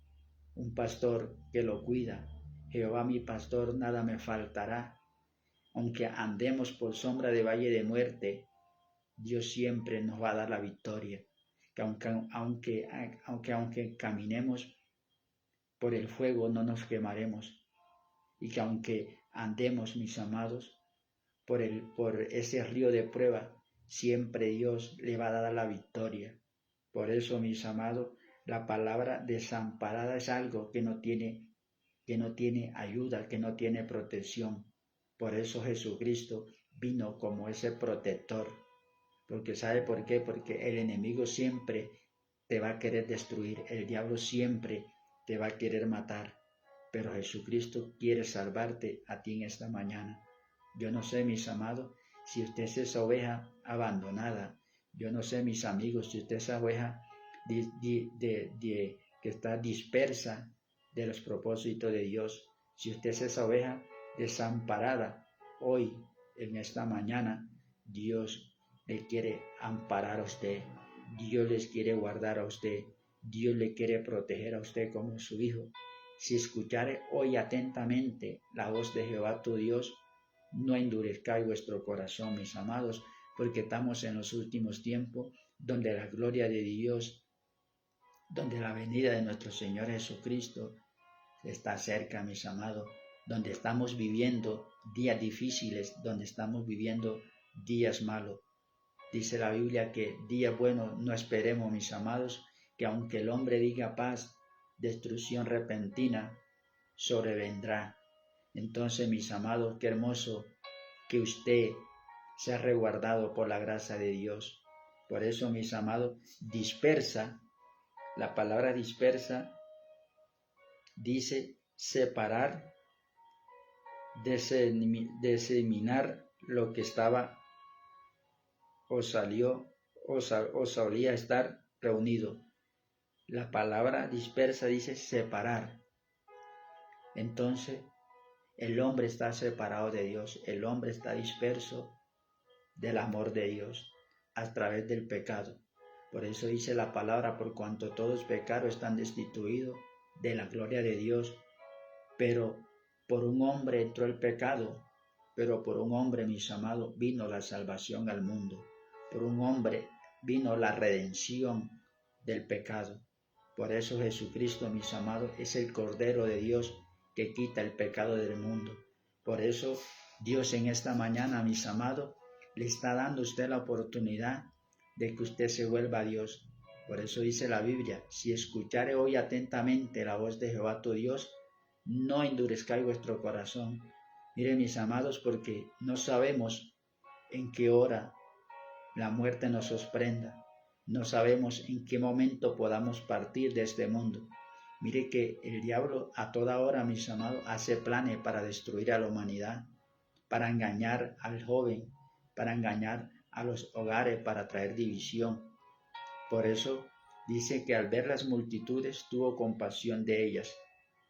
un pastor que lo cuida. Jehová mi pastor, nada me faltará. Aunque andemos por sombra de valle de muerte, Dios siempre nos va a dar la victoria. Que aunque caminemos por el fuego, no nos quemaremos. Y que aunque andemos, mis amados, por ese río de prueba, siempre Dios le va a dar la victoria. Por eso, mis amados, la palabra desamparada es algo que no tiene ayuda, que no tiene protección. Por eso Jesucristo vino como ese protector. Porque ¿sabe por qué? Porque el enemigo siempre te va a querer destruir, el diablo siempre te va a querer matar. Pero Jesucristo quiere salvarte a ti en esta mañana. Yo no sé, mis amados, si usted es esa oveja abandonada. Yo no sé, mis amigos, si usted es esa oveja que está dispersa de los propósitos de Dios. Si usted es esa oveja desamparada, hoy, en esta mañana, Dios le quiere amparar a usted, Dios les quiere guardar a usted, Dios le quiere proteger a usted como su hijo. Si escuchare hoy atentamente la voz de Jehová tu Dios, no endurezcáis vuestro corazón, mis amados, porque estamos en los últimos tiempos donde la gloria de Dios, donde la venida de nuestro Señor Jesucristo está cerca, mis amados, donde estamos viviendo días difíciles, donde estamos viviendo días malos. Dice la Biblia que días buenos no esperemos, mis amados, que aunque el hombre diga paz, destrucción repentina sobrevendrá. Entonces, mis amados, qué hermoso que usted sea resguardado por la gracia de Dios. Por eso, mis amados, dispersa, la palabra dispersa dice separar, diseminar lo que estaba o salió o solía estar reunido. La palabra dispersa dice separar. Entonces, el hombre está separado de Dios, el hombre está disperso del amor de Dios a través del pecado. Por eso dice la palabra, por cuanto todos pecaron están destituidos de la gloria de Dios. Pero por un hombre entró el pecado, pero por un hombre, mis amados, vino la salvación al mundo. Por un hombre vino la redención del pecado. Por eso Jesucristo, mis amados, es el Cordero de Dios que quita el pecado del mundo. Por eso Dios en esta mañana, mis amados, le está dando a usted la oportunidad de que usted se vuelva a Dios. Por eso dice la Biblia, si escuchare hoy atentamente la voz de Jehová tu Dios, no endurezcáis vuestro corazón. Miren, mis amados, porque no sabemos en qué hora la muerte nos sorprenda. No sabemos en qué momento podamos partir de este mundo. Mire que el diablo a toda hora, mis amados, hace planes para destruir a la humanidad, para engañar al joven, para engañar a los hogares, para traer división. Por eso dice que al ver las multitudes tuvo compasión de ellas,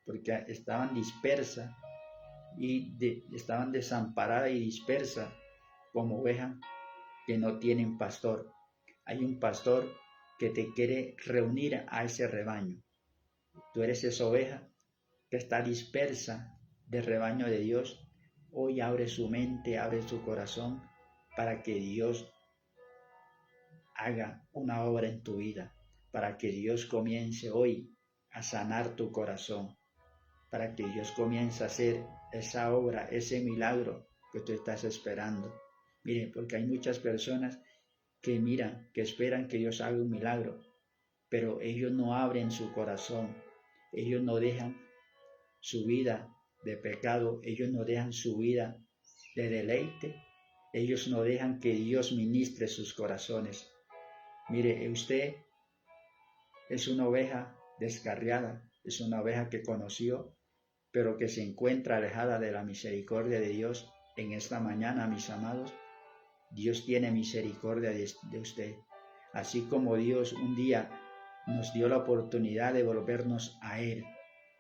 porque estaban dispersas y estaban desamparadas y dispersas como ovejas que no tienen pastor. Hay un pastor que te quiere reunir a ese rebaño. Tú eres esa oveja que está dispersa del rebaño de Dios. Hoy abre su mente, abre su corazón para que Dios haga una obra en tu vida, para que Dios comience hoy a sanar tu corazón, para que Dios comience a hacer esa obra, ese milagro que tú estás esperando. Miren, porque hay muchas personas que miran, que esperan que Dios haga un milagro, pero ellos no abren su corazón, ellos no dejan su vida de pecado, ellos no dejan su vida de deleite, ellos no dejan que Dios ministre sus corazones. Mire, usted es una oveja descarriada, es una oveja que conoció, pero que se encuentra alejada de la misericordia de Dios. En esta mañana, mis amados, Dios tiene misericordia de usted. Así como Dios un día nos dio la oportunidad de volvernos a Él.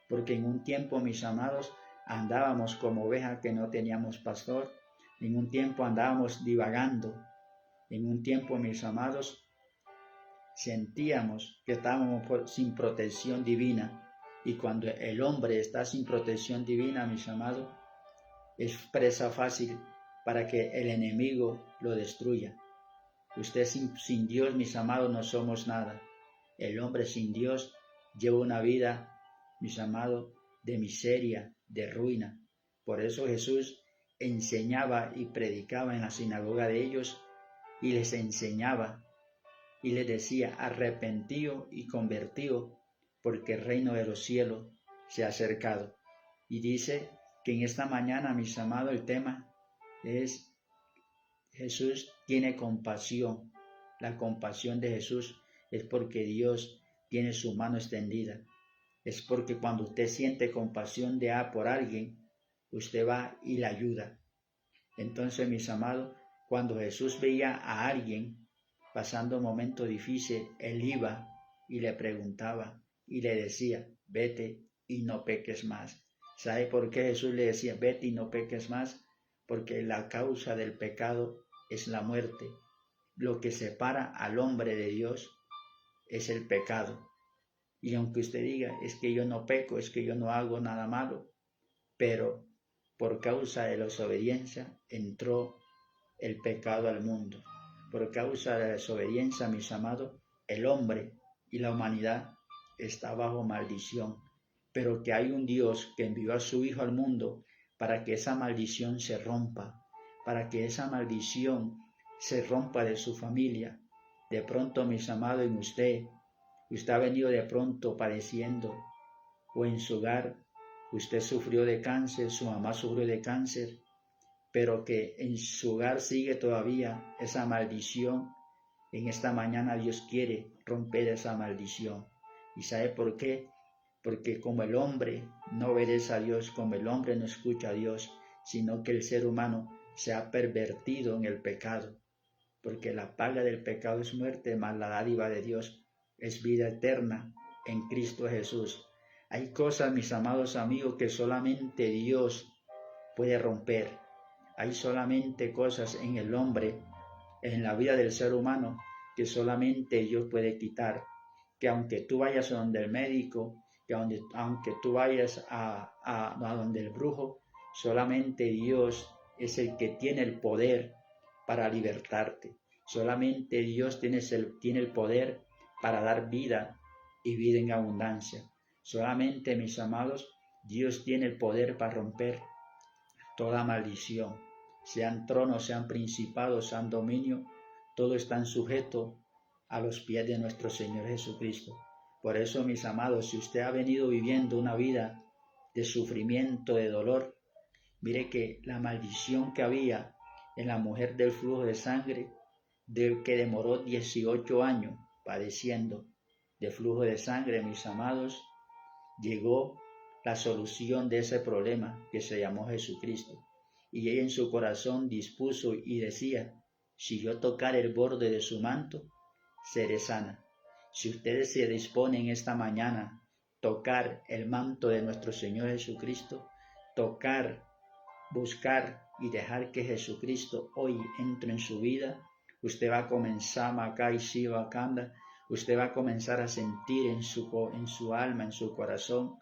Porque en un tiempo, mis amados, andábamos como ovejas que no teníamos pastor. En un tiempo andábamos divagando. En un tiempo, mis amados, sentíamos que estábamos sin protección divina. Y cuando el hombre está sin protección divina, mis amados, es presa fácil para que el enemigo lo destruya. Usted sin Dios, mis amados, no somos nada. El hombre sin Dios lleva una vida, mis amados, de miseria, de ruina. Por eso Jesús enseñaba y predicaba en la sinagoga de ellos y les enseñaba y les decía: arrepentíos y convertíos, porque el reino de los cielos se ha acercado. Y dice que en esta mañana, mis amados, el tema es: Jesús tiene compasión. La compasión de Jesús es porque Dios tiene su mano extendida. Es porque cuando usted siente compasión por alguien, usted va y le ayuda. Entonces, mis amados, cuando Jesús veía a alguien pasando un momento difícil, Él iba y le preguntaba y le decía: vete y no peques más. ¿Sabe por qué Jesús le decía: vete y no peques más? Porque la causa del pecado es la muerte. lo que separa al hombre de Dios es el pecado. Y aunque usted diga, es que yo no peco, es que yo no hago nada malo, pero por causa de la desobediencia entró el pecado al mundo. Por causa de la desobediencia, mis amados, el hombre y la humanidad está bajo maldición. Pero que hay un Dios que envió a su Hijo al mundo para que esa maldición se rompa, para que esa maldición se rompa de su familia. De pronto, mis amados, en usted ha venido de pronto padeciendo, o en su hogar usted sufrió de cáncer, su mamá sufrió de cáncer, pero que en su hogar sigue todavía esa maldición. En esta mañana Dios quiere romper esa maldición. ¿Y sabe por qué? Porque como el hombre no obedece a Dios, como el hombre no escucha a Dios, sino que el ser humano se ha pervertido en el pecado. Porque la paga del pecado es muerte, mas la dádiva de Dios es vida eterna en Cristo Jesús. Hay cosas, mis amados amigos, que solamente Dios puede romper. Hay solamente cosas en el hombre, en la vida del ser humano, que solamente Dios puede quitar. Que aunque tú vayas a donde el médico, que aunque tú vayas a donde el brujo, solamente Dios es el que tiene el poder para libertarte. Solamente Dios tiene el poder para dar vida y vida en abundancia. Solamente, mis amados, Dios tiene el poder para romper toda maldición. Sean tronos, sean principados, sean dominio, todo está sujeto a los pies de nuestro Señor Jesucristo. Por eso, mis amados, si usted ha venido viviendo una vida de sufrimiento, de dolor, mire que la maldición que había en la mujer del flujo de sangre, que demoró 18 años padeciendo de flujo de sangre, mis amados, llegó la solución de ese problema que se llamó Jesucristo. Y ella en su corazón dispuso y decía, si yo tocar el borde de su manto, seré sana. Si ustedes se disponen esta mañana tocar el manto de nuestro Señor Jesucristo, tocar, buscar y dejar que Jesucristo hoy entre en su vida, usted va a comenzar usted va a comenzar a sentir en su alma, en su corazón,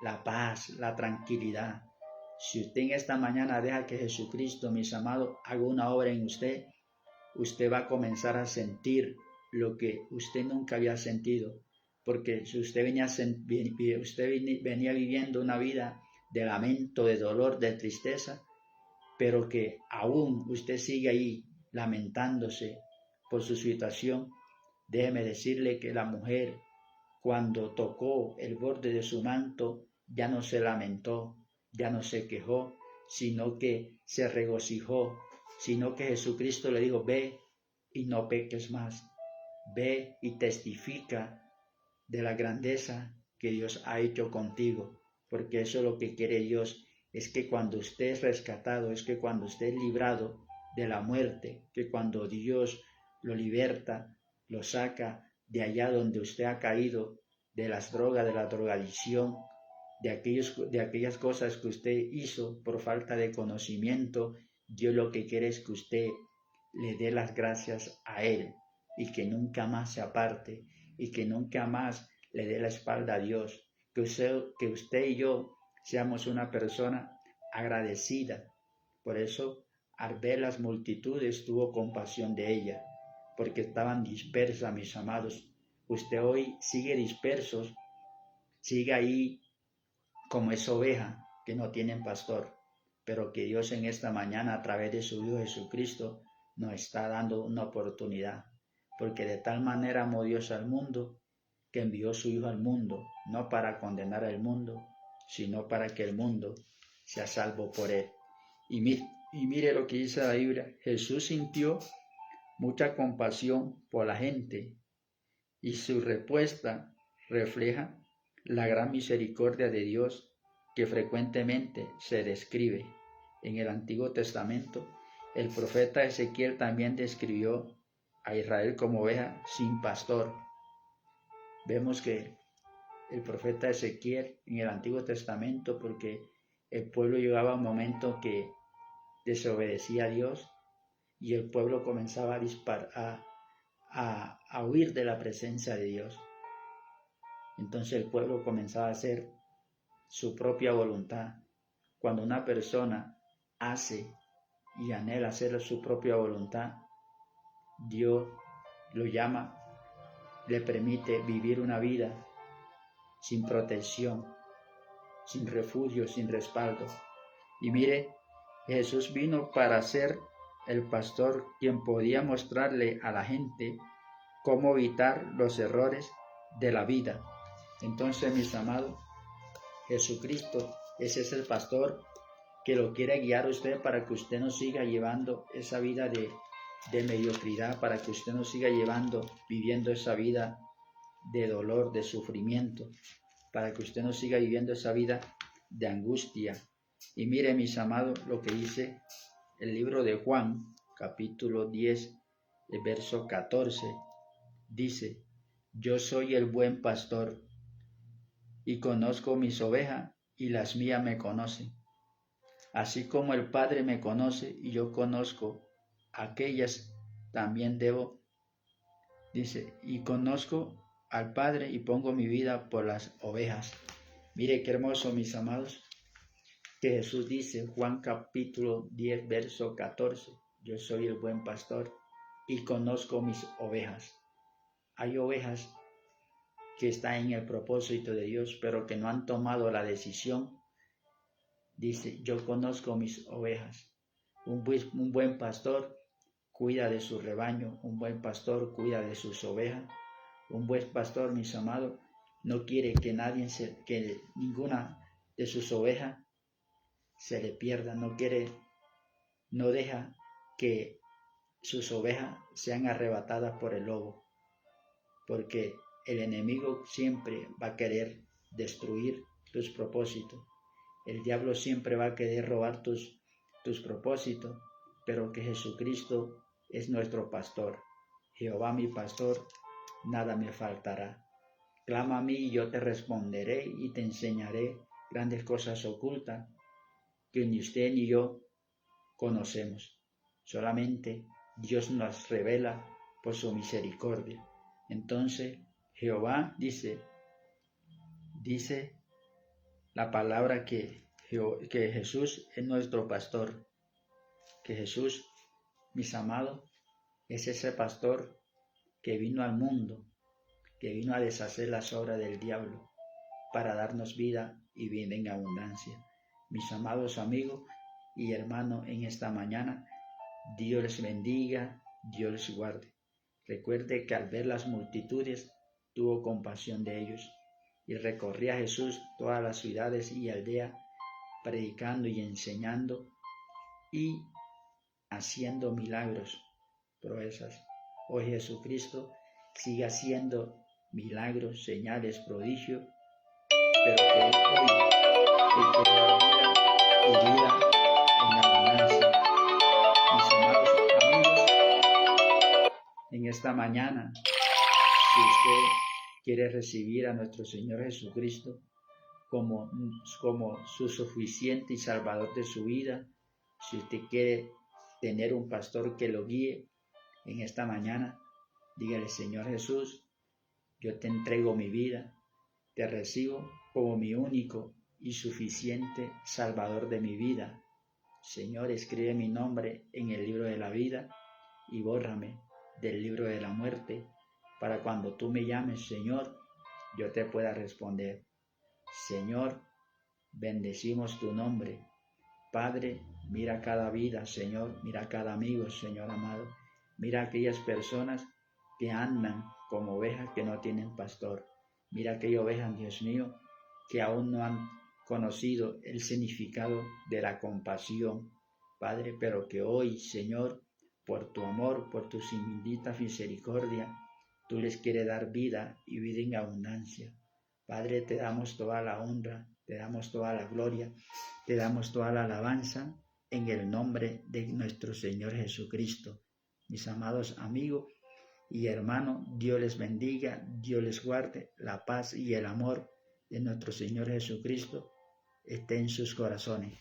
la paz, la tranquilidad. Si usted en esta mañana deja que Jesucristo, mis amados, haga una obra en usted, usted va a comenzar a sentir lo que usted nunca había sentido, porque si usted venía viviendo una vida de lamento, de dolor, de tristeza, pero que aún usted sigue ahí lamentándose por su situación, déjeme decirle que la mujer, cuando tocó el borde de su manto, ya no se lamentó, ya no se quejó, sino que se regocijó, sino que Jesucristo le dijo, ve y no peques más, ve y testifica de la grandeza que Dios ha hecho contigo, porque eso es lo que quiere Dios, es que cuando usted es rescatado, es que cuando usted es librado de la muerte, que cuando Dios lo liberta, lo saca de allá donde usted ha caído, de las drogas, de la drogadicción, de aquellas cosas que usted hizo por falta de conocimiento, Dios lo que quiere es que usted le dé las gracias a Él y que nunca más se aparte y que nunca más le dé la espalda a Dios, que usted y yo seamos una persona agradecida. Por eso, al ver las multitudes, tuvo compasión de ella, porque estaban dispersas, mis amados. Usted hoy sigue dispersos, sigue ahí como esa oveja que no tienen pastor, pero que Dios en esta mañana a través de su Hijo Jesucristo nos está dando una oportunidad, porque de tal manera amó Dios al mundo que envió su Hijo al mundo, no para condenar al mundo, sino para que el mundo sea salvo por él. Y mire lo que dice la Biblia, Jesús sintió mucha compasión por la gente y su respuesta refleja la gran misericordia de Dios que frecuentemente se describe. En el Antiguo Testamento, el profeta Ezequiel también describió a Israel como oveja sin pastor. Vemos que el profeta Ezequiel en el Antiguo Testamento, porque el pueblo llegaba a un momento que desobedecía a Dios, y el pueblo comenzaba a huir de la presencia de Dios. Entonces el pueblo comenzaba a hacer su propia voluntad. Cuando una persona hace y anhela hacer su propia voluntad, Dios lo llama, le permite vivir una vida sin protección, sin refugio, sin respaldo. Y mire, Jesús vino para ser el pastor quien podía mostrarle a la gente cómo evitar los errores de la vida. Entonces, mis amados, Jesucristo, ese es el pastor que lo quiere guiar a usted para que usted no siga llevando esa vida de mediocridad, para que usted no siga viviendo esa vida de dolor, de sufrimiento, para que usted no siga viviendo esa vida de angustia. Y mire, mis amados, lo que dice el libro de Juan, capítulo 10, el verso 14, dice: yo soy el buen pastor y conozco mis ovejas y las mías me conocen. Así como el Padre me conoce y yo conozco aquellas, también dice, y conozco al Padre y pongo mi vida por las ovejas. Mire qué hermoso, mis amados, que Jesús dice, Juan capítulo 10, verso 14, yo soy el buen pastor y conozco mis ovejas. Hay ovejas que están en el propósito de Dios, pero que no han tomado la decisión. Dice, yo conozco mis ovejas. Un buen pastor cuida de su rebaño, un buen pastor cuida de sus ovejas. Un buen pastor, mis amados, no quiere que que ninguna de sus ovejas se le pierda, no deja que sus ovejas sean arrebatadas por el lobo, porque el enemigo siempre va a querer destruir tus propósitos. El diablo siempre va a querer robar tus propósitos, pero que Jesucristo es nuestro pastor. Jehová mi pastor, nada me faltará. Clama a mí y yo te responderé y te enseñaré grandes cosas ocultas que ni usted ni yo conocemos. Solamente Dios nos revela por su misericordia. Entonces Jehová dice la palabra que Jesús es nuestro pastor, que Jesús, mis amados, es ese pastor que vino al mundo, que vino a deshacer las obras del diablo para darnos vida y vida en abundancia. Mis amados amigos y hermanos, en esta mañana, Dios les bendiga, Dios les guarde. Recuerde que al ver las multitudes, tuvo compasión de ellos y recorría Jesús todas las ciudades y aldeas, predicando y enseñando y haciendo milagros, proezas. Hoy Jesucristo sigue haciendo milagros, señales, prodigios, pero que hoy Él quiere dar vida y vida en abundancia. Mis amados amigos, en esta mañana, si usted quiere recibir a nuestro Señor Jesucristo como su suficiente y salvador de su vida, si usted quiere tener un pastor que lo guíe en esta mañana, dígale: Señor Jesús, yo te entrego mi vida, te recibo como mi único y suficiente salvador de mi vida. Señor, escribe mi nombre en el libro de la vida y bórrame del libro de la muerte, para cuando tú me llames, Señor, yo te pueda responder. Señor, bendecimos tu nombre. Padre, mira cada vida, Señor, mira cada amigo, Señor amado. Mira aquellas personas que andan como ovejas que no tienen pastor. Mira aquellas ovejas, Dios mío, que aún no han conocido el significado de la compasión, Padre, pero que hoy, Señor, por tu amor, por tu infinita misericordia, tú les quieres dar vida y vida en abundancia. Padre, te damos toda la honra, te damos toda la gloria, te damos toda la alabanza en el nombre de nuestro Señor Jesucristo. Mis amados amigos y hermanos, Dios les bendiga, Dios les guarde, la paz y el amor de nuestro Señor Jesucristo esté en sus corazones.